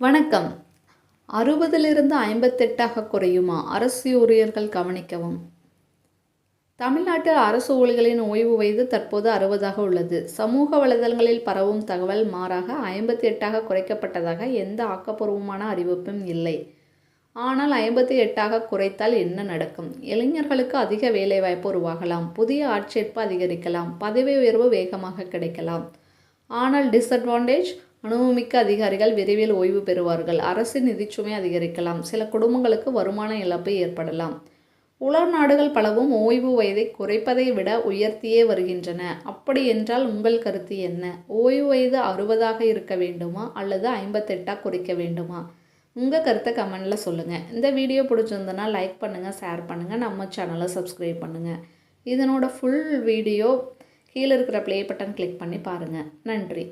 வணக்கம். 60லிருந்து 58ஆக குறையுமா? அரசு ஊழியர்கள் கவனிக்கவும். தமிழ்நாட்டில் அரசு ஊழியர்களின் ஓய்வு வயது தற்போது 60ஆக உள்ளது. சமூக வலைதளங்களில் பரவும் தகவல் மாறாக 58ஆக குறைக்கப்பட்டதாக எந்த ஆக்கப்பூர்வமான அறிவிப்பும் இல்லை. ஆனால் 58ஆக குறைத்தால் என்ன நடக்கும்? இளைஞர்களுக்கு அதிக வேலைவாய்ப்பு உருவாகலாம். புதிய ஆட்சேர்ப்பு அதிகரிக்கலாம். பதவி உயர்வு வேகமாக கிடைக்கலாம். ஆனால் டிஸ்அட்வான்டேஜ், அனுபவமிக்க அதிகாரிகள் விரைவில் ஓய்வு பெறுவார்கள். அரசின் நிதிச்சுமை அதிகரிக்கலாம். சில குடும்பங்களுக்கு வருமான இழப்பு ஏற்படலாம். உலக நாடுகள் பலவும் ஓய்வு வயதை குறைப்பதை விட உயர்த்தியே வருகின்றன. அப்படி என்றால் உங்கள் கருத்து என்ன? ஓய்வு வயது 60ஆக இருக்க வேண்டுமா அல்லது 58ஆக குறைக்க வேண்டுமா? உங்கள் கருத்தை கமெண்டில் சொல்லுங்கள். இந்த வீடியோ பிடிச்சிருந்ததுன்னா லைக் பண்ணுங்கள், ஷேர் பண்ணுங்கள், நம்ம சேனலை சப்ஸ்கிரைப் பண்ணுங்கள். இதனோட ஃபுல் வீடியோ கீழே இருக்கிற ப்ளே பட்டன் கிளிக் பண்ணி பாருங்கள். நன்றி.